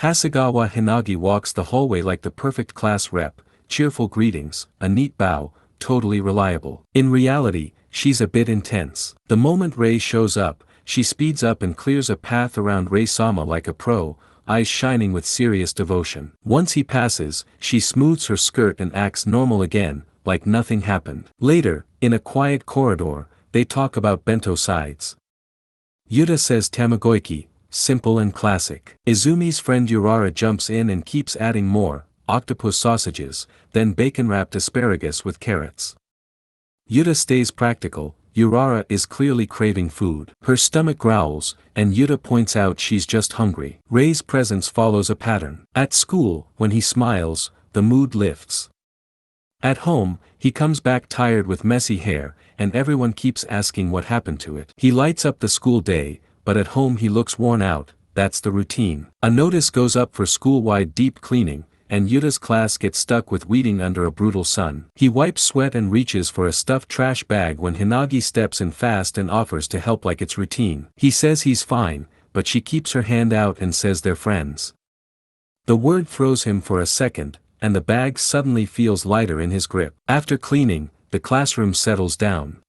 Hasegawa Hinagi walks the hallway like the perfect class rep, cheerful greetings, a neat bow, totally reliable. In reality, she's a bit intense. The moment Rei shows up, she speeds up and clears a path around Rei-sama like a pro, eyes shining with serious devotion. Once he passes, she smooths her skirt and acts normal again, like nothing happened. Later, in a quiet corridor, they talk about bento sides. Yuta says tamagoyaki, simple and classic. Izumi's friend Urara jumps in and keeps adding more, octopus sausages, then bacon-wrapped asparagus with carrots. Yuta stays practical. Urara is clearly craving food. Her stomach growls, and Yuta points out she's just hungry. Rei's presence follows a pattern. At school, when he smiles, the mood lifts. At home, he comes back tired with messy hair, and everyone keeps asking what happened to it. He lights up the school day, but at home he looks worn out. That's the routine. A notice goes up for school-wide deep cleaning, and Yuta's class gets stuck with weeding under a brutal sun. He wipes sweat and reaches for a stuffed trash bag when Hinagi steps in fast and offers to help like it's routine. He says he's fine, but she keeps her hand out and says they're friends. The word throws him for a second, and the bag suddenly feels lighter in his grip. After cleaning, the classroom settles down.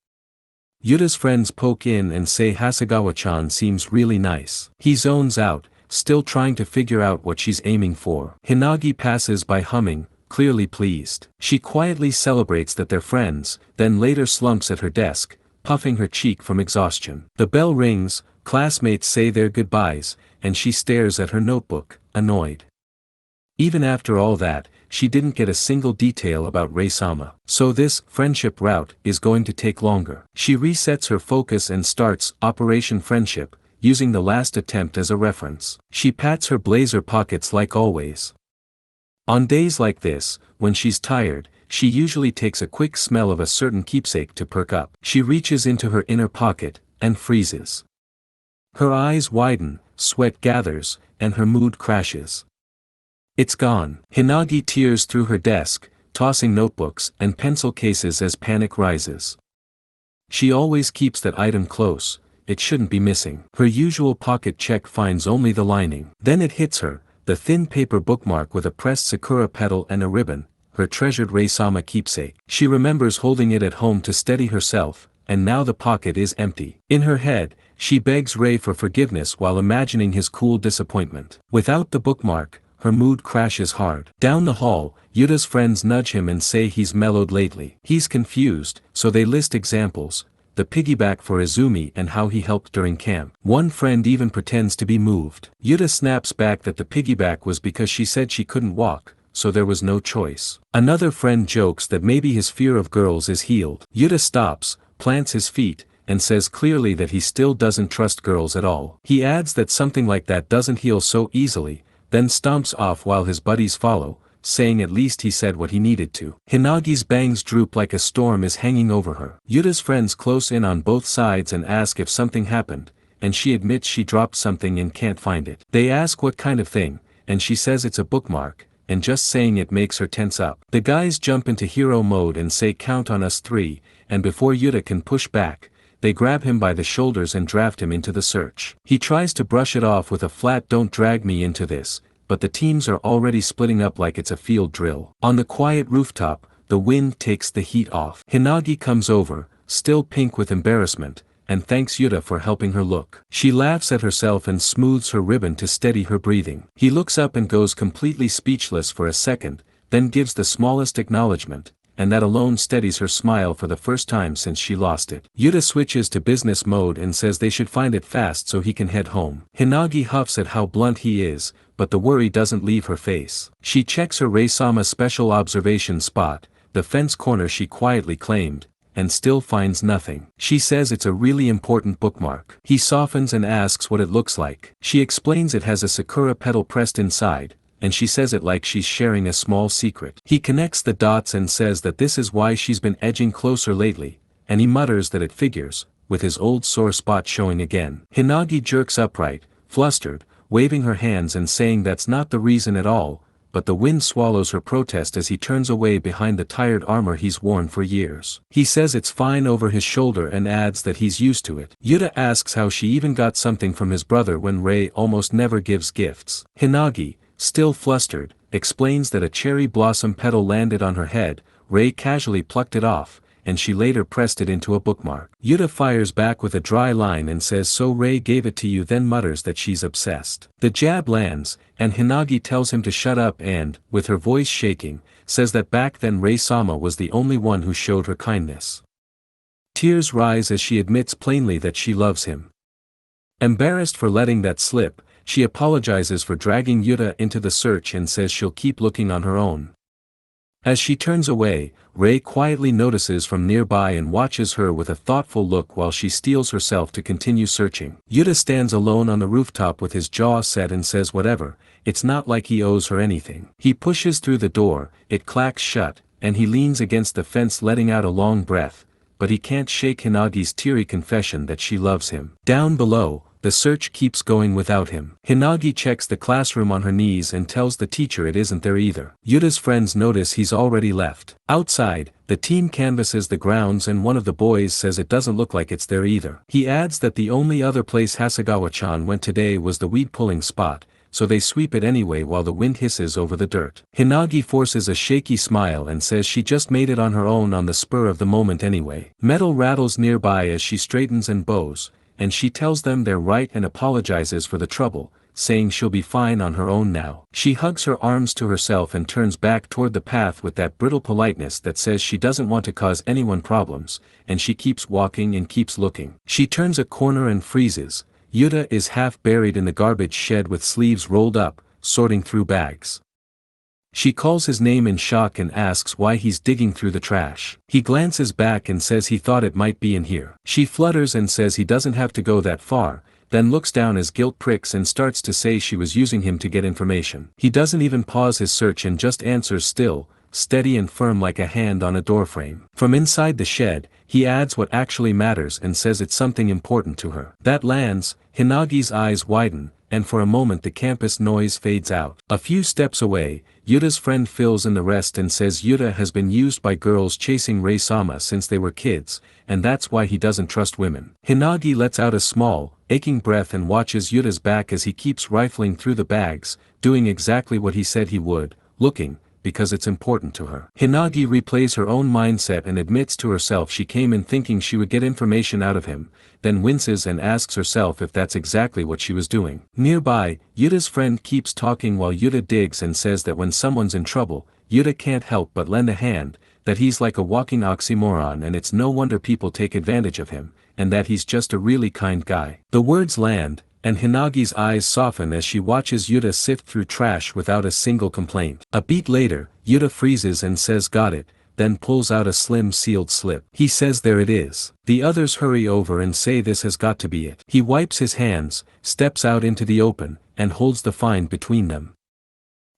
Yuta's friends poke in and say Hasegawa-chan seems really nice. He zones out, still trying to figure out what she's aiming for. Hinagi passes by humming, clearly pleased. She quietly celebrates that they're friends, then later slumps at her desk, puffing her cheek from exhaustion. The bell rings, classmates say their goodbyes, and she stares at her notebook, annoyed. Even after all that, she didn't get a single detail about Rei-sama. So this friendship route is going to take longer. She resets her focus and starts Operation Friendship, using the last attempt as a reference. She pats her blazer pockets like always. On days like this, when she's tired, she usually takes a quick smell of a certain keepsake to perk up. She reaches into her inner pocket, and freezes. Her eyes widen, sweat gathers, and her mood crashes. It's gone. Hinagi tears through her desk, tossing notebooks and pencil cases as panic rises. She always keeps that item close. It shouldn't be missing. Her usual pocket check finds only the lining. Then it hits her, the thin paper bookmark with a pressed sakura petal and a ribbon, her treasured Rei-sama keepsake. She remembers holding it at home to steady herself, and now the pocket is empty. In her head, she begs Rei for forgiveness while imagining his cool disappointment. Without the bookmark, her mood crashes hard. Down the hall, Yuta's friends nudge him and say he's mellowed lately. He's confused, so they list examples. The piggyback for Izumi and how he helped during camp. One friend even pretends to be moved. Yuta snaps back that the piggyback was because she said she couldn't walk, so there was no choice. Another friend jokes that maybe his fear of girls is healed. Yuta stops, plants his feet, and says clearly that he still doesn't trust girls at all. He adds that something like that doesn't heal so easily, then stomps off while his buddies follow, saying at least he said what he needed to. Hinagi's bangs droop like a storm is hanging over her. Yuta's friends close in on both sides and ask if something happened, and she admits she dropped something and can't find it. They ask what kind of thing, and she says it's a bookmark, and just saying it makes her tense up. The guys jump into hero mode and say count on us three, and before Yuta can push back, they grab him by the shoulders and draft him into the search. He tries to brush it off with a flat "don't drag me into this," but the teams are already splitting up like it's a field drill. On the quiet rooftop, the wind takes the heat off. Hinagi comes over, still pink with embarrassment, and thanks Yuta for helping her look. She laughs at herself and smooths her ribbon to steady her breathing. He looks up and goes completely speechless for a second, then gives the smallest acknowledgement, and that alone steadies her smile for the first time since she lost it. Yuta switches to business mode and says they should find it fast so he can head home. Hinagi huffs at how blunt he is, but the worry doesn't leave her face. She checks her Rei-sama special observation spot, the fence corner she quietly claimed, and still finds nothing. She says it's a really important bookmark. He softens and asks what it looks like. She explains it has a sakura petal pressed inside, and she says it like she's sharing a small secret. He connects the dots and says that this is why she's been edging closer lately, and he mutters that it figures, with his old sore spot showing again. Hinagi jerks upright, flustered, waving her hands and saying that's not the reason at all, but the wind swallows her protest as he turns away behind the tired armor he's worn for years. He says it's fine over his shoulder and adds that he's used to it. Yuta asks how she even got something from his brother when Rei almost never gives gifts. Hinagi, still flustered, explains that a cherry blossom petal landed on her head. Rei casually plucked it off, and she later pressed it into a bookmark. Yuta fires back with a dry line and says so Rei gave it to you, then mutters that she's obsessed. The jab lands, and Hinagi tells him to shut up and, with her voice shaking, says that back then Rei-sama was the only one who showed her kindness. Tears rise as she admits plainly that she loves him. Embarrassed for letting that slip, she apologizes for dragging Yuta into the search and says she'll keep looking on her own. As she turns away, Rei quietly notices from nearby and watches her with a thoughtful look while she steels herself to continue searching. Yuta stands alone on the rooftop with his jaw set and says whatever, it's not like he owes her anything. He pushes through the door, it clacks shut, and he leans against the fence letting out a long breath, but he can't shake Hinagi's teary confession that she loves him. Down below, the search keeps going without him. Hinagi checks the classroom on her knees and tells the teacher it isn't there either. Yuta's friends notice he's already left. Outside, the team canvasses the grounds and one of the boys says it doesn't look like it's there either. He adds that the only other place Hasegawa-chan went today was the weed-pulling spot, so they sweep it anyway while the wind hisses over the dirt. Hinagi forces a shaky smile and says she just made it on her own on the spur of the moment anyway. Metal rattles nearby as she straightens and bows, and she tells them they're right and apologizes for the trouble, saying she'll be fine on her own now. She hugs her arms to herself and turns back toward the path with that brittle politeness that says she doesn't want to cause anyone problems, and she keeps walking and keeps looking. She turns a corner and freezes. Yuta is half buried in the garbage shed with sleeves rolled up, sorting through bags. She calls his name in shock and asks why he's digging through the trash. He glances back and says he thought it might be in here. She flutters and says he doesn't have to go that far, then looks down as guilt pricks and starts to say she was using him to get information. He doesn't even pause his search and just answers still, steady and firm like a hand on a doorframe. From inside the shed, he adds what actually matters and says it's something important to her. That lands, Hinagi's eyes widen, and for a moment the campus noise fades out. A few steps away, Yuta's friend fills in the rest and says Yuta has been used by girls chasing Rei-sama since they were kids, and that's why he doesn't trust women. Hinagi lets out a small, aching breath and watches Yuta's back as he keeps rifling through the bags, doing exactly what he said he would, looking, because it's important to her. Hinagi replays her own mindset and admits to herself she came in thinking she would get information out of him, then winces and asks herself if that's exactly what she was doing. Nearby, Yuta's friend keeps talking while Yuta digs and says that when someone's in trouble, Yuta can't help but lend a hand, that he's like a walking oxymoron and it's no wonder people take advantage of him, and that he's just a really kind guy. The words land, and Hinagi's eyes soften as she watches Yuta sift through trash without a single complaint. A beat later, Yuta freezes and says got it, then pulls out a slim sealed slip. He says there it is. The others hurry over and say this has got to be it. He wipes his hands, steps out into the open, and holds the find between them.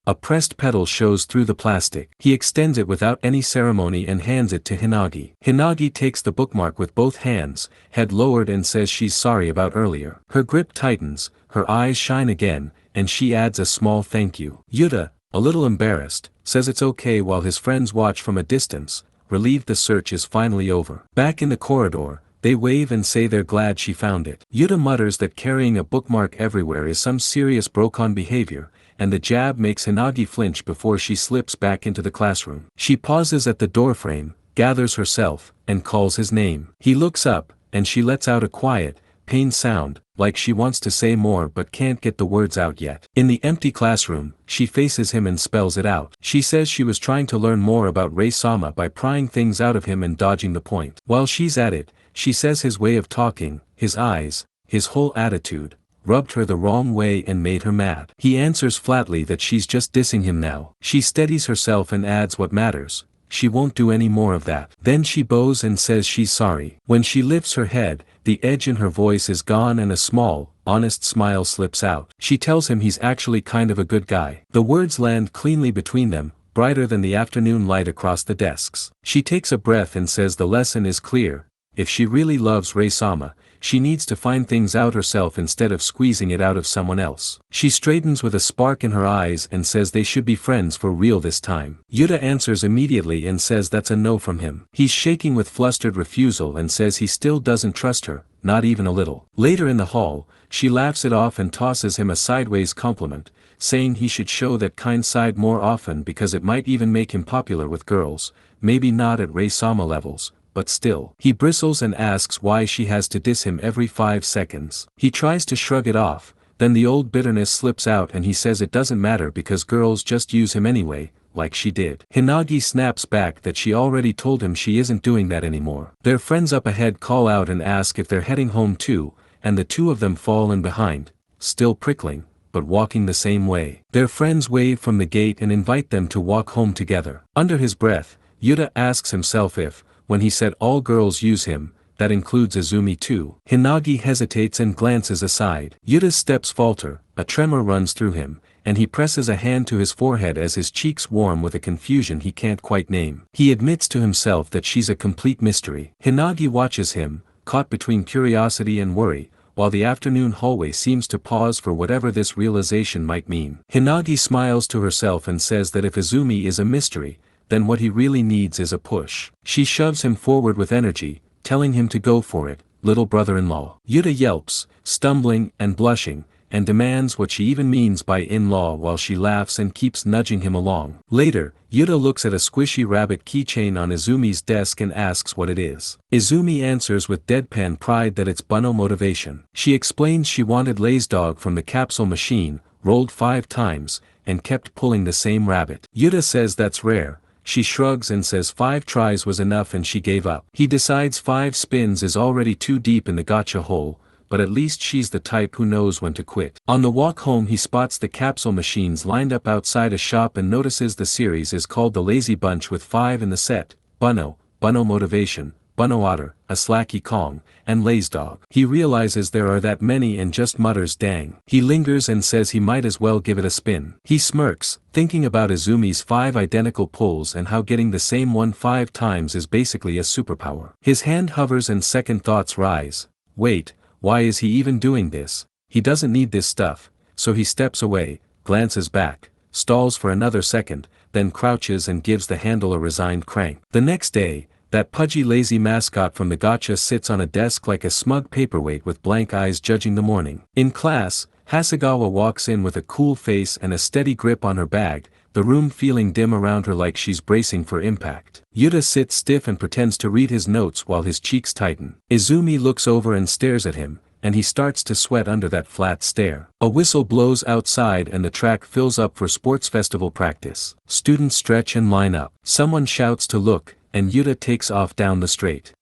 A pressed petal shows through the plastic. He extends it without any ceremony and hands it to Hinagi. Hinagi takes the bookmark with both hands, head lowered and says she's sorry about earlier. Her grip tightens, her eyes shine again, and she adds a small thank you. Yuta, a little embarrassed, says it's okay while his friends watch from a distance, relieved the search is finally over. Back in the corridor, they wave and say they're glad she found it. Yuta mutters that carrying a bookmark everywhere is some serious Brokon behavior, and the jab makes Hinagi flinch before she slips back into the classroom. She pauses at the doorframe, gathers herself, and calls his name. He looks up, and she lets out a quiet, pained sound, like she wants to say more but can't get the words out yet. In the empty classroom, she faces him and spells it out. She says she was trying to learn more about Rei-sama by prying things out of him and dodging the point. While she's at it, she says his way of talking, his eyes, his whole attitude, rubbed her the wrong way and made her mad. He answers flatly that she's just dissing him now. She steadies herself and adds what matters, she won't do any more of that. Then she bows and says she's sorry. When she lifts her head, the edge in her voice is gone and a small, honest smile slips out. She tells him he's actually kind of a good guy. The words land cleanly between them, brighter than the afternoon light across the desks. She takes a breath and says the lesson is clear. If she really loves Rei-sama, she needs to find things out herself instead of squeezing it out of someone else. She straightens with a spark in her eyes and says they should be friends for real this time. Yuta answers immediately and says that's a no from him. He's shaking with flustered refusal and says he still doesn't trust her, not even a little. Later in the hall, she laughs it off and tosses him a sideways compliment, saying he should show that kind side more often because it might even make him popular with girls, maybe not at Rei-sama levels, but still. He bristles and asks why she has to diss him every 5 seconds. He tries to shrug it off, then the old bitterness slips out and he says it doesn't matter because girls just use him anyway, like she did. Hinagi snaps back that she already told him she isn't doing that anymore. Their friends up ahead call out and ask if they're heading home too, and the two of them fall in behind, still prickling, but walking the same way. Their friends wave from the gate and invite them to walk home together. Under his breath, Yuta asks himself if, when he said all girls use him, that includes Izumi too. Hinagi hesitates and glances aside. Yuta's steps falter, a tremor runs through him, and he presses a hand to his forehead as his cheeks warm with a confusion he can't quite name. He admits to himself that she's a complete mystery. Hinagi watches him, caught between curiosity and worry, while the afternoon hallway seems to pause for whatever this realization might mean. Hinagi smiles to herself and says that if Izumi is a mystery, then what he really needs is a push. She shoves him forward with energy, telling him to go for it, little brother-in-law. Yuta yelps, stumbling and blushing, and demands what she even means by in-law while she laughs and keeps nudging him along. Later, Yuta looks at a squishy rabbit keychain on Izumi's desk and asks what it is. Izumi answers with deadpan pride that it's Bunno motivation. She explains she wanted Lay's dog from the capsule machine, rolled 5 times, and kept pulling the same rabbit. Yuta says that's rare. She shrugs and says 5 tries was enough and she gave up. He decides 5 spins is already too deep in the gotcha hole, but at least she's the type who knows when to quit. On the walk home he spots the capsule machines lined up outside a shop and notices the series is called the Lazy Bunch with 5 in the set, Bunno, Bunno Motivation, Bunno Otter, a Slacky Kong, and Lay's Dog. He realizes there are that many and just mutters dang. He lingers and says he might as well give it a spin. He smirks, thinking about Izumi's 5 identical pulls and how getting the same one 5 times is basically a superpower. His hand hovers and second thoughts rise. Wait, why is he even doing this? He doesn't need this stuff, so he steps away, glances back, stalls for another second, then crouches and gives the handle a resigned crank. The next day, that pudgy lazy mascot from the gotcha sits on a desk like a smug paperweight with blank eyes judging the morning. In class, Hasegawa walks in with a cool face and a steady grip on her bag, the room feeling dim around her like she's bracing for impact. Yuta sits stiff and pretends to read his notes while his cheeks tighten. Izumi looks over and stares at him, and he starts to sweat under that flat stare. A whistle blows outside and the track fills up for sports festival practice. Students stretch and line up. Someone shouts to look, and Yuta takes off down the straight.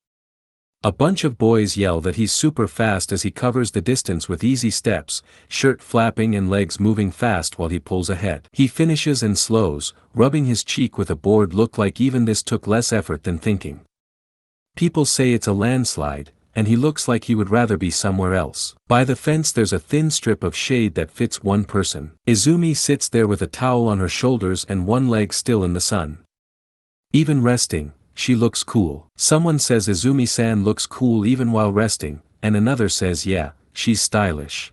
A bunch of boys yell that he's super fast as he covers the distance with easy steps, shirt flapping and legs moving fast while he pulls ahead. He finishes and slows, rubbing his cheek with a bored look like even this took less effort than thinking. People say it's a landslide, and he looks like he would rather be somewhere else. By the fence there's a thin strip of shade that fits one person. Izumi sits there with a towel on her shoulders and one leg still in the sun. Even resting, she looks cool. Someone says Izumi-san looks cool even while resting, and another says yeah, she's stylish.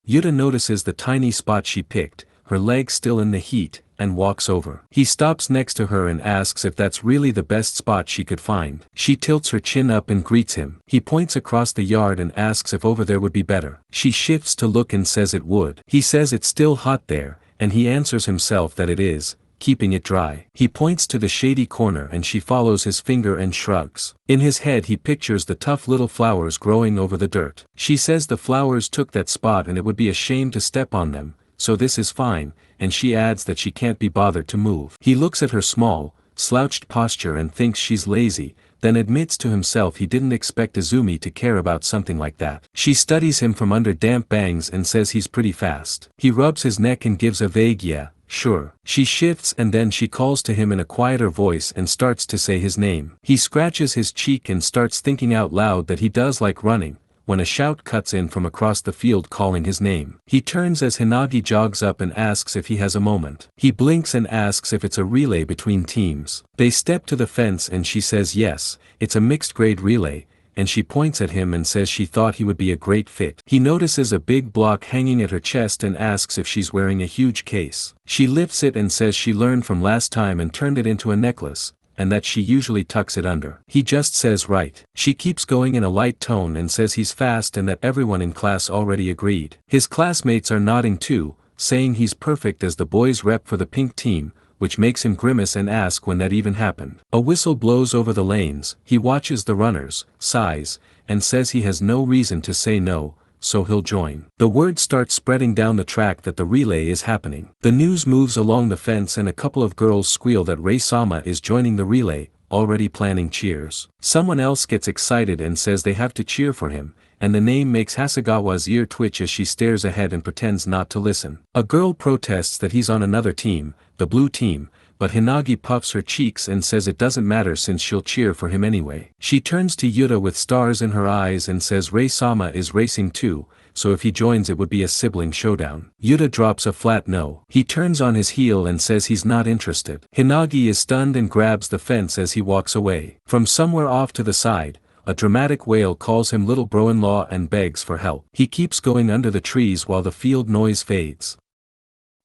Yuta notices the tiny spot she picked, her leg still in the heat, and walks over. He stops next to her and asks if that's really the best spot she could find. She tilts her chin up and greets him. He points across the yard and asks if over there would be better. She shifts to look and says it would. He says it's still hot there, and he answers himself that it is, keeping it dry. He points to the shady corner and she follows his finger and shrugs. In his head he pictures the tough little flowers growing over the dirt. She says the flowers took that spot and it would be a shame to step on them, so this is fine, and she adds that she can't be bothered to move. He looks at her small, slouched posture and thinks she's lazy, then admits to himself he didn't expect Izumi to care about something like that. She studies him from under damp bangs and says he's pretty fast. He rubs his neck and gives a vague yeah, sure. She shifts and then she calls to him in a quieter voice and starts to say his name. He scratches his cheek and starts thinking out loud that he does like running, when a shout cuts in from across the field calling his name. He turns as Hinagi jogs up and asks if he has a moment. He blinks and asks if it's a relay between teams. They step to the fence and she says yes, it's a mixed grade relay, and she points at him and says she thought he would be a great fit. He notices a big block hanging at her chest and asks if she's wearing a huge case. She lifts it and says she learned from last time and turned it into a necklace, and that she usually tucks it under. He just says right. She keeps going in a light tone and says he's fast and that everyone in class already agreed. His classmates are nodding too, saying he's perfect as the boys rep for the pink team, which makes him grimace and ask when that even happened. A whistle blows over the lanes, he watches the runners, sighs, and says he has no reason to say no, so he'll join. The word starts spreading down the track that the relay is happening. The news moves along the fence and a couple of girls squeal that Rei-sama is joining the relay, already planning cheers. Someone else gets excited and says they have to cheer for him, and the name makes Hasegawa's ear twitch as she stares ahead and pretends not to listen. A girl protests that he's on another team, the blue team, but Hinagi puffs her cheeks and says it doesn't matter since she'll cheer for him anyway. She turns to Yuta with stars in her eyes and says Rei-sama is racing too, so if he joins it would be a sibling showdown. Yuta drops a flat no. He turns on his heel and says he's not interested. Hinagi is stunned and grabs the fence as he walks away. From somewhere off to the side, a dramatic wail calls him little bro-in-law and begs for help. He keeps going under the trees while the field noise fades.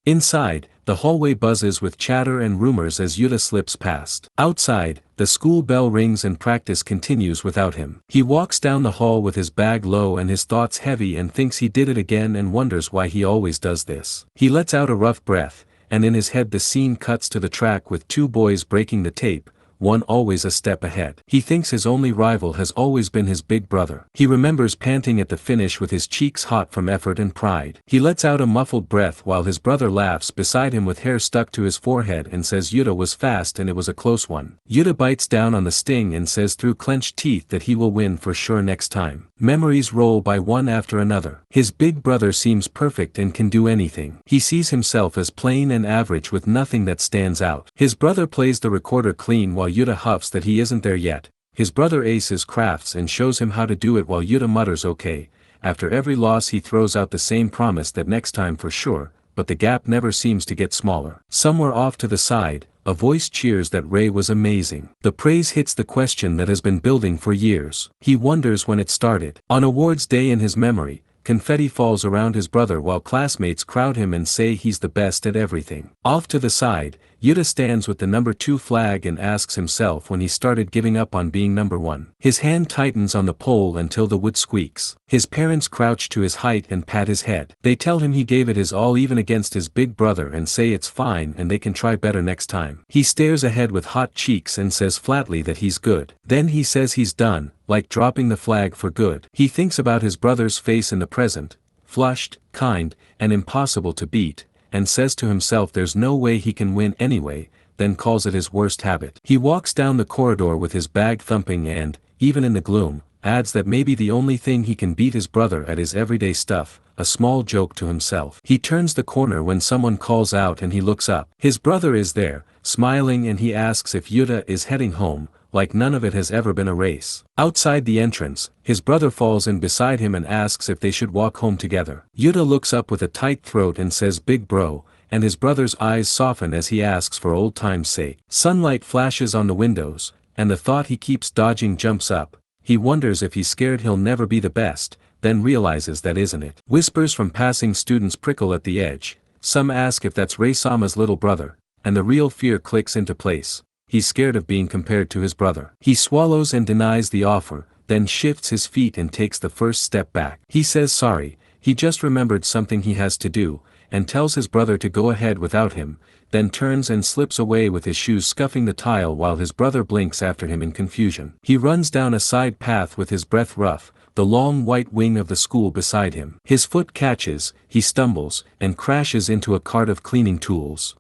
Inside, the hallway buzzes with chatter and rumors as Yuta slips past. Outside, the school bell rings and practice continues without him. He walks down the hall with his bag low and his thoughts heavy and thinks he did it again and wonders why he always does this. He lets out a rough breath, and in his head the scene cuts to the track with two boys breaking the tape, one always a step ahead. He thinks his only rival has always been his big brother. He remembers panting at the finish with his cheeks hot from effort and pride. He lets out a muffled breath while his brother laughs beside him with hair stuck to his forehead and says Yuta was fast and it was a close one. Yuta bites down on the sting and says through clenched teeth that he will win for sure next time. Memories roll by one after another. His big brother seems perfect and can do anything. He sees himself as plain and average with nothing that stands out. His brother plays the recorder clean while Yuta huffs that he isn't there yet. His brother aces crafts and shows him how to do it while Yuta mutters okay. After every loss he throws out the same promise that next time for sure, but the gap never seems to get smaller. Somewhere off to the side, a voice cheers that Rei was amazing. The praise hits the question that has been building for years. He wonders when it started. On awards day in his memory, confetti falls around his brother while classmates crowd him and say he's the best at everything. Off to the side, Yuta stands with the number 2 flag and asks himself when he started giving up on being number 1. His hand tightens on the pole until the wood squeaks. His parents crouch to his height and pat his head. They tell him he gave it his all even against his big brother and say it's fine and they can try better next time. He stares ahead with hot cheeks and says flatly that he's good. Then he says he's done, like dropping the flag for good. He thinks about his brother's face in the present, flushed, kind, and impossible to beat, and says to himself there's no way he can win anyway, then calls it his worst habit. He walks down the corridor with his bag thumping and, even in the gloom, adds that maybe the only thing he can beat his brother at is everyday stuff, a small joke to himself. He turns the corner when someone calls out and he looks up. His brother is there, smiling, and he asks if Yuta is heading home, like none of it has ever been a race. Outside the entrance, his brother falls in beside him and asks if they should walk home together. Yuta looks up with a tight throat and says big bro, and his brother's eyes soften as he asks for old time's sake. Sunlight flashes on the windows, and the thought he keeps dodging jumps up. He wonders if he's scared he'll never be the best, then realizes that isn't it. Whispers from passing students prickle at the edge. Some ask if that's Rei-sama's little brother, and the real fear clicks into place. He's scared of being compared to his brother. He swallows and denies the offer, then shifts his feet and takes the first step back. He says sorry, he just remembered something he has to do, and tells his brother to go ahead without him, then turns and slips away with his shoes scuffing the tile while his brother blinks after him in confusion. He runs down a side path with his breath rough, the long white wing of the school beside him. His foot catches, he stumbles, and crashes into a cart of cleaning tools.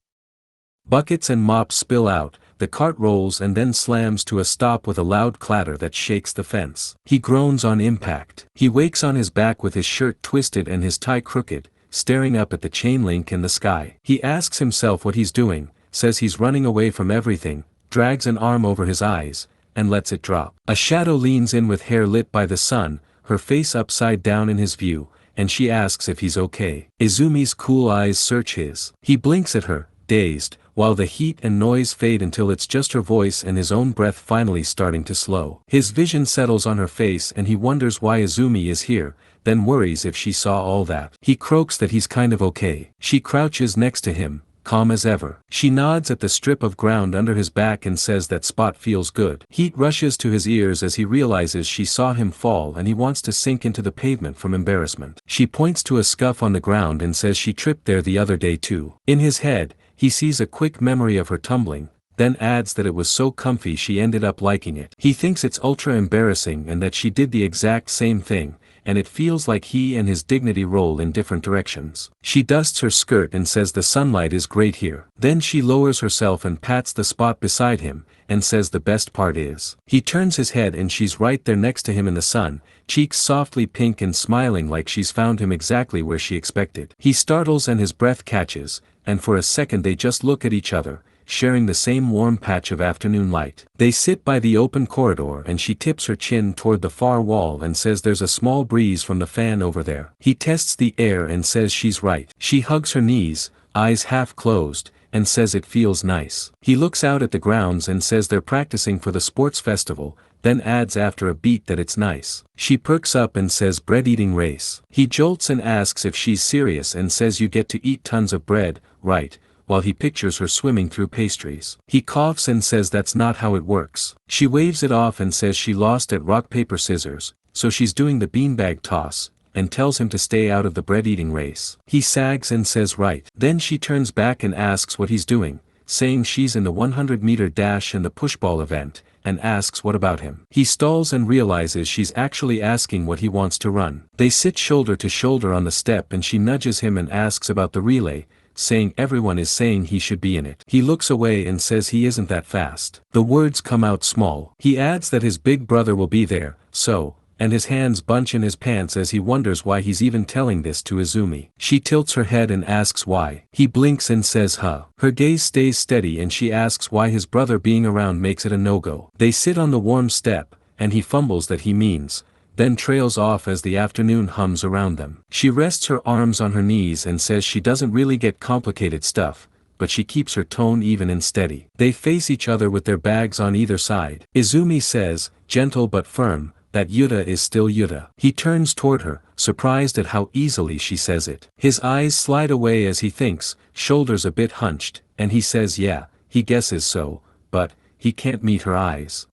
Buckets and mops spill out, the cart rolls and then slams to a stop with a loud clatter that shakes the fence. He groans on impact. He wakes on his back with his shirt twisted and his tie crooked, staring up at the chain link in the sky. He asks himself what he's doing, says he's running away from everything, drags an arm over his eyes, and lets it drop. A shadow leans in with hair lit by the sun, her face upside down in his view, and she asks if he's okay. Izumi's cool eyes search his. He blinks at her, dazed, while the heat and noise fade until it's just her voice and his own breath finally starting to slow. His vision settles on her face and he wonders why Izumi is here, then worries if she saw all that. He croaks that he's kind of okay. She crouches next to him, calm as ever. She nods at the strip of ground under his back and says that spot feels good. Heat rushes to his ears as he realizes she saw him fall and he wants to sink into the pavement from embarrassment. She points to a scuff on the ground and says she tripped there the other day too. In his head, he sees a quick memory of her tumbling, then adds that it was so comfy she ended up liking it. He thinks it's ultra embarrassing and that she did the exact same thing, and it feels like he and his dignity roll in different directions. She dusts her skirt and says the sunlight is great here. Then she lowers herself and pats the spot beside him, and says the best part is. He turns his head and she's right there next to him in the sun, cheeks softly pink and smiling like she's found him exactly where she expected. He startles and his breath catches, and for a second they just look at each other, sharing the same warm patch of afternoon light. They sit by the open corridor and she tips her chin toward the far wall and says there's a small breeze from the fan over there. He tests the air and says she's right. She hugs her knees, eyes half closed, and says it feels nice. He looks out at the grounds and says they're practicing for the sports festival, then adds after a beat that it's nice. She perks up and says bread-eating race. He jolts and asks if she's serious and says you get to eat tons of bread, right? While he pictures her swimming through pastries. He coughs and says that's not how it works. She waves it off and says she lost at rock paper scissors, so she's doing the beanbag toss, and tells him to stay out of the bread-eating race. He sags and says right. Then she turns back and asks what he's doing, saying she's in the 100-meter dash and the pushball event, and asks what about him. He stalls and realizes she's actually asking what he wants to run. They sit shoulder to shoulder on the step and she nudges him and asks about the relay, saying everyone is saying he should be in it. He looks away and says he isn't that fast. The words come out small. He adds that his big brother will be there, so, and his hands bunch in his pants as he wonders why he's even telling this to Izumi. She tilts her head and asks why. He blinks and says huh. Her gaze stays steady and she asks why his brother being around makes it a no-go. They sit on the warm step, and he fumbles that he means, then trails off as the afternoon hums around them. She rests her arms on her knees and says she doesn't really get complicated stuff, but she keeps her tone even and steady. They face each other with their bags on either side. Izumi says, gentle but firm, that Yuta is still Yuta. He turns toward her, surprised at how easily she says it. His eyes slide away as he thinks, shoulders a bit hunched, and he says yeah, he guesses so, but, he can't meet her eyes.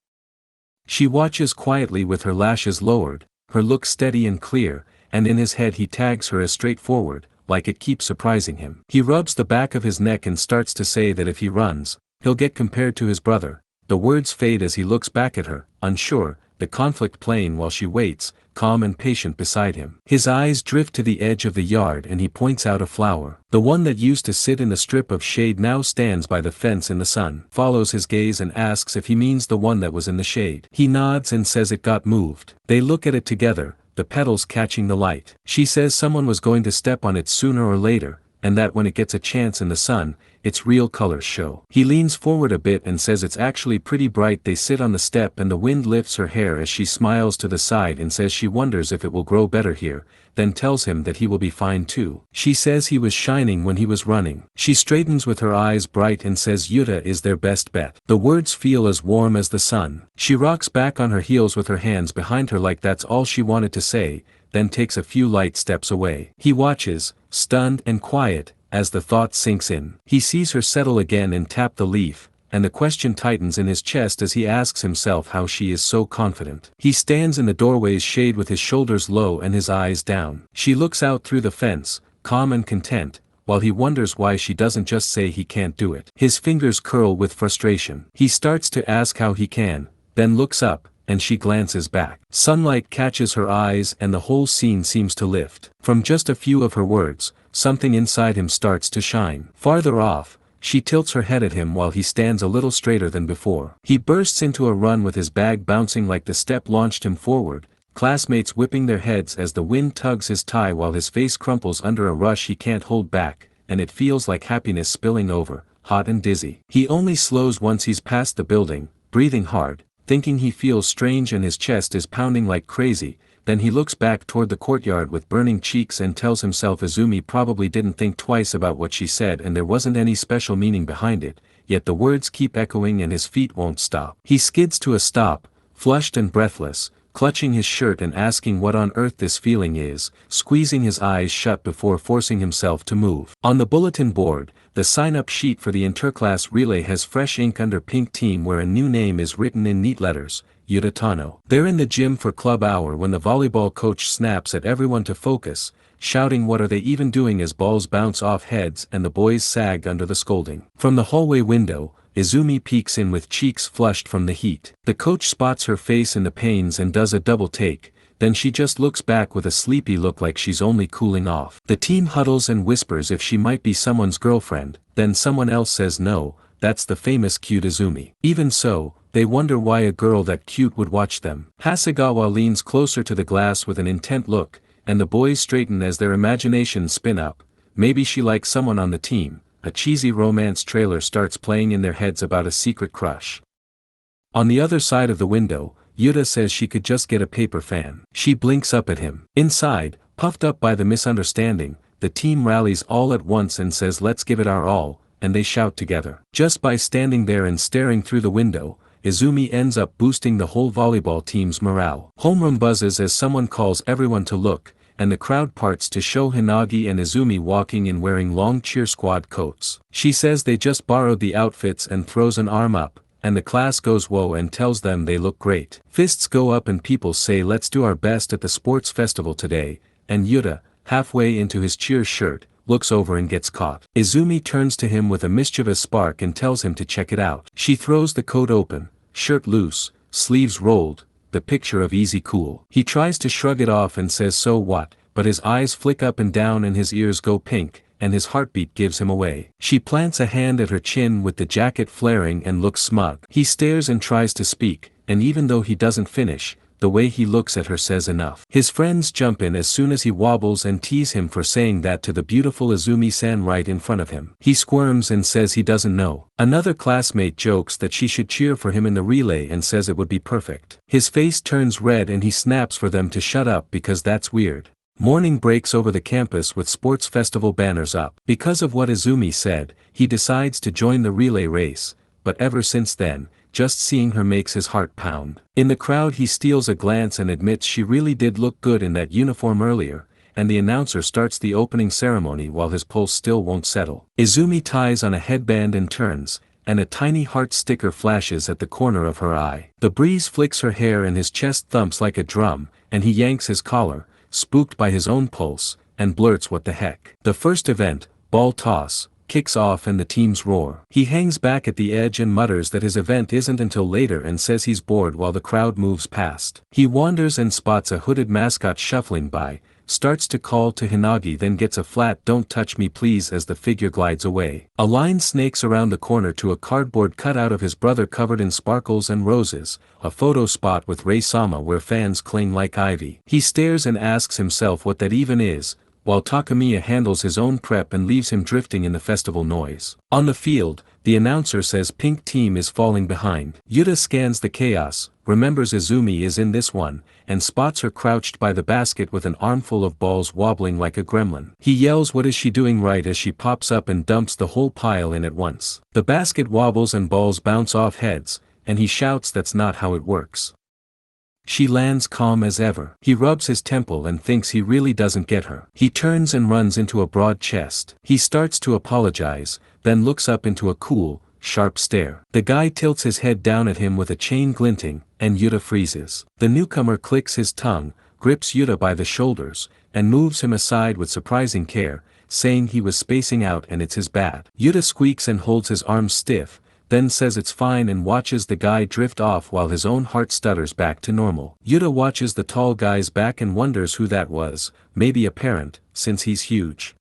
She watches quietly with her lashes lowered, her look steady and clear, and in his head he tags her as straightforward, like it keeps surprising him. He rubs the back of his neck and starts to say that if he runs, he'll get compared to his brother. The words fade as he looks back at her, unsure, the conflict playing while she waits, calm and patient beside him. His eyes drift to the edge of the yard and he points out a flower. The one that used to sit in the strip of shade now stands by the fence in the sun. Follows his gaze and asks if he means the one that was in the shade. He nods and says it got moved. They look at it together, the petals catching the light. She says someone was going to step on it sooner or later, and that when it gets a chance in the sun, its real colors show. He leans forward a bit and says it's actually pretty bright. They sit on the step and the wind lifts her hair as she smiles to the side and says she wonders if it will grow better here, then tells him that he will be fine too. She says he was shining when he was running. She straightens with her eyes bright and says Yuta is their best bet. The words feel as warm as the sun. She rocks back on her heels with her hands behind her like that's all she wanted to say, then takes a few light steps away. He watches, stunned and quiet, as the thought sinks in. He sees her settle again and tap the leaf, and the question tightens in his chest as he asks himself how she is so confident. He stands in the doorway's shade with his shoulders low and his eyes down. She looks out through the fence, calm and content, while he wonders why she doesn't just say he can't do it. His fingers curl with frustration. He starts to ask how he can, then looks up, and she glances back. Sunlight catches her eyes and the whole scene seems to lift. From just a few of her words, something inside him starts to shine. Farther off, she tilts her head at him while he stands a little straighter than before. He bursts into a run with his bag bouncing like the step launched him forward, classmates whipping their heads as the wind tugs his tie while his face crumples under a rush he can't hold back, and it feels like happiness spilling over, hot and dizzy. He only slows once he's past the building, breathing hard, thinking he feels strange and his chest is pounding like crazy. Then he looks back toward the courtyard with burning cheeks and tells himself Izumi probably didn't think twice about what she said and there wasn't any special meaning behind it, yet the words keep echoing and his feet won't stop. He skids to a stop, flushed and breathless, clutching his shirt and asking what on earth this feeling is, squeezing his eyes shut before forcing himself to move. On the bulletin board, the sign-up sheet for the interclass relay has fresh ink under pink team where a new name is written in neat letters, Yuta Tano. They're in the gym for club hour when the volleyball coach snaps at everyone to focus, shouting what are they even doing as balls bounce off heads and the boys sag under the scolding. From the hallway window, Izumi peeks in with cheeks flushed from the heat. The coach spots her face in the panes and does a double take, then she just looks back with a sleepy look like she's only cooling off. The team huddles and whispers if she might be someone's girlfriend, then someone else says no, that's the famous cute Izumi. Even so, they wonder why a girl that cute would watch them. Hasegawa leans closer to the glass with an intent look, and the boys straighten as their imaginations spin up. Maybe she likes someone on the team. A cheesy romance trailer starts playing in their heads about a secret crush. On the other side of the window, Yuta says she could just get a paper fan. She blinks up at him. Inside, puffed up by the misunderstanding, the team rallies all at once and says let's give it our all, and they shout together. Just by standing there and staring through the window, Izumi ends up boosting the whole volleyball team's morale. Homeroom buzzes as someone calls everyone to look, and the crowd parts to show Hinagi and Izumi walking in wearing long cheer squad coats. She says they just borrowed the outfits and throws an arm up, and the class goes whoa and tells them they look great. Fists go up and people say let's do our best at the sports festival today, and Yuta, halfway into his cheer shirt, looks over and gets caught. Izumi turns to him with a mischievous spark and tells him to check it out. She throws the coat open, shirt loose, sleeves rolled, the picture of easy cool. He tries to shrug it off and says so what, but his eyes flick up and down and his ears go pink, and his heartbeat gives him away. She plants a hand at her chin with the jacket flaring and looks smug. He stares and tries to speak, and even though he doesn't finish, the way he looks at her says enough. His friends jump in as soon as he wobbles and tease him for saying that to the beautiful Izumi-san right in front of him. He squirms and says he doesn't know. Another classmate jokes that she should cheer for him in the relay and says it would be perfect. His face turns red and he snaps for them to shut up because that's weird. Morning breaks over the campus with sports festival banners up. Because of what Izumi said, he decides to join the relay race, but ever since then, just seeing her makes his heart pound. In the crowd he steals a glance and admits she really did look good in that uniform earlier, and the announcer starts the opening ceremony while his pulse still won't settle. Izumi ties on a headband and turns, and a tiny heart sticker flashes at the corner of her eye. The breeze flicks her hair and his chest thumps like a drum, and he yanks his collar, spooked by his own pulse, and blurts what the heck. The first event, ball toss, kicks off and the teams roar. He hangs back at the edge and mutters that his event isn't until later and says he's bored while the crowd moves past. He wanders and spots a hooded mascot shuffling by, starts to call to Hinagi then gets a flat "don't touch me please" as the figure glides away. A line snakes around the corner to a cardboard cutout of his brother covered in sparkles and roses, a photo spot with Rei-sama where fans cling like ivy. He stares and asks himself what that even is, while Takamiya handles his own prep and leaves him drifting in the festival noise. On the field, the announcer says pink team is falling behind. Yuta scans the chaos, remembers Izumi is in this one, and spots her crouched by the basket with an armful of balls wobbling like a gremlin. He yells what is she doing right as she pops up and dumps the whole pile in at once. The basket wobbles and balls bounce off heads, and he shouts that's not how it works. She lands calm as ever. He rubs his temple and thinks he really doesn't get her. He turns and runs into a broad chest. He starts to apologize, then looks up into a cool, sharp stare. The guy tilts his head down at him with a chain glinting, and Yuta freezes. The newcomer clicks his tongue, grips Yuta by the shoulders, and moves him aside with surprising care, saying he was spacing out and it's his bad. Yuta squeaks and holds his arms stiff, then says it's fine and watches the guy drift off while his own heart stutters back to normal. Yuta watches the tall guy's back and wonders who that was, maybe a parent, since he's huge.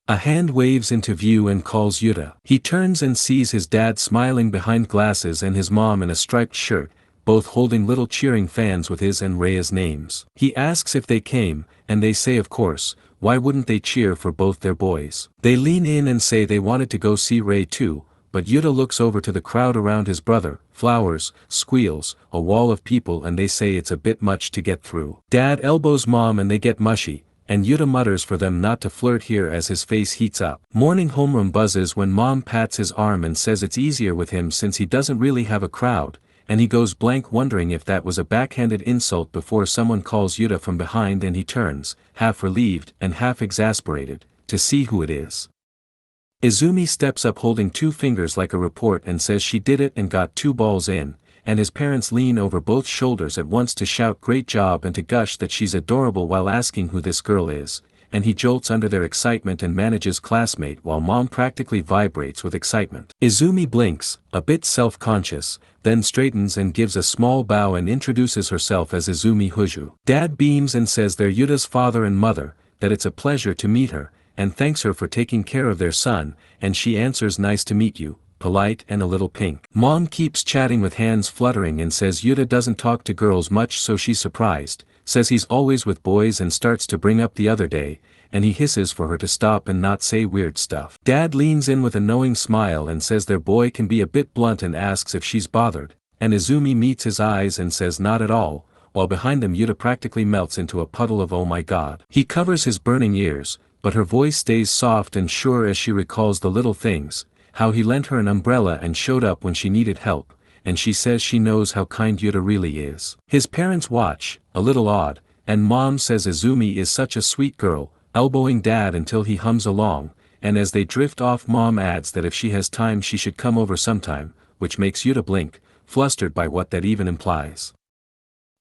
A hand waves into view and calls Yuta. He turns and sees his dad smiling behind glasses and his mom in a striped shirt, both holding little cheering fans with his and Reia's names. He asks if they came, and they say of course, why wouldn't they cheer for both their boys? They lean in and say they wanted to go see Rei too, but Yuta looks over to the crowd around his brother, flowers, squeals, a wall of people and they say it's a bit much to get through. Dad elbows mom and they get mushy, and Yuta mutters for them not to flirt here as his face heats up. Morning homeroom buzzes when mom pats his arm and says it's easier with him since he doesn't really have a crowd, and he goes blank wondering if that was a backhanded insult before someone calls Yuta from behind and he turns, half relieved and half exasperated, to see who it is. Izumi steps up holding 2 fingers like a report and says she did it and got 2 balls in, and his parents lean over both shoulders at once to shout great job and to gush that she's adorable while asking who this girl is, and he jolts under their excitement and manages classmate while mom practically vibrates with excitement. Izumi blinks, a bit self-conscious, then straightens and gives a small bow and introduces herself as Izumi Huju. Dad beams and says they're Yuta's father and mother, that it's a pleasure to meet her, and thanks her for taking care of their son, and she answers nice to meet you, polite and a little pink. Mom keeps chatting with hands fluttering and says Yuta doesn't talk to girls much so she's surprised, says he's always with boys and starts to bring up the other day, and he hisses for her to stop and not say weird stuff. Dad leans in with a knowing smile and says their boy can be a bit blunt and asks if she's bothered, and Izumi meets his eyes and says not at all, while behind them Yuta practically melts into a puddle of oh my god. He covers his burning ears, but her voice stays soft and sure as she recalls the little things, how he lent her an umbrella and showed up when she needed help, and she says she knows how kind Yuta really is. His parents watch, a little odd, and mom says Izumi is such a sweet girl, elbowing dad until he hums along, and as they drift off mom adds that if she has time she should come over sometime, which makes Yuta blink, flustered by what that even implies.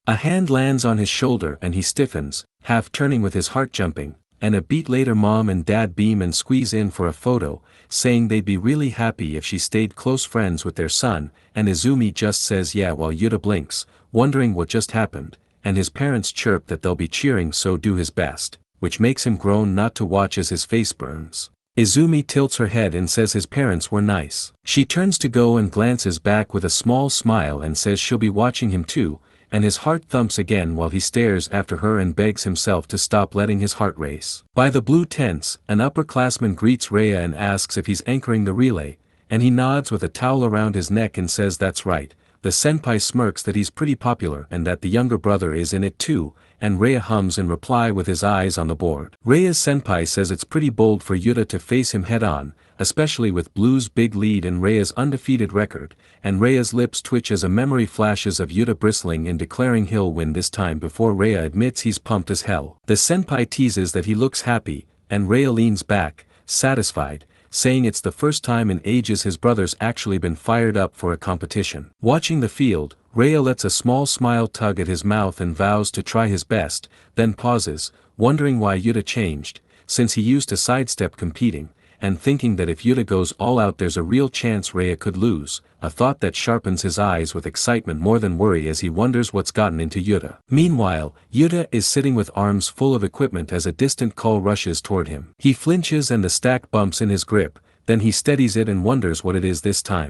A hand lands on his shoulder and he stiffens, half turning with his heart jumping, and a beat later mom and dad beam and squeeze in for a photo, saying they'd be really happy if she stayed close friends with their son, and Izumi just says yeah while Yuta blinks, wondering what just happened, and his parents chirp that they'll be cheering so do his best, which makes him groan not to watch as his face burns. Izumi tilts her head and says his parents were nice. She turns to go and glances back with a small smile and says she'll be watching him too, and his heart thumps again while he stares after her and begs himself to stop letting his heart race. By the blue tents, an upperclassman greets Rhea and asks if he's anchoring the relay, and he nods with a towel around his neck and says that's right. The senpai smirks that he's pretty popular and that the younger brother is in it too, and Rhea hums in reply with his eyes on the board. Rhea's senpai says it's pretty bold for Yuta to face him head-on, especially with Blue's big lead and Rhea's undefeated record, and Rhea's lips twitch as a memory flashes of Yuta bristling and declaring he'll win this time before Rhea admits he's pumped as hell. The senpai teases that he looks happy, and Rhea leans back, satisfied, saying it's the first time in ages his brother's actually been fired up for a competition. Watching the field, Rhea lets a small smile tug at his mouth and vows to try his best, then pauses, wondering why Yuta changed, since he used to sidestep competing, and thinking that if Yuta goes all out there's a real chance Rhea could lose, a thought that sharpens his eyes with excitement more than worry as he wonders what's gotten into Yuta. Meanwhile, Yuta is sitting with arms full of equipment as a distant call rushes toward him. He flinches and the stack bumps in his grip, then he steadies it and wonders what it is this time.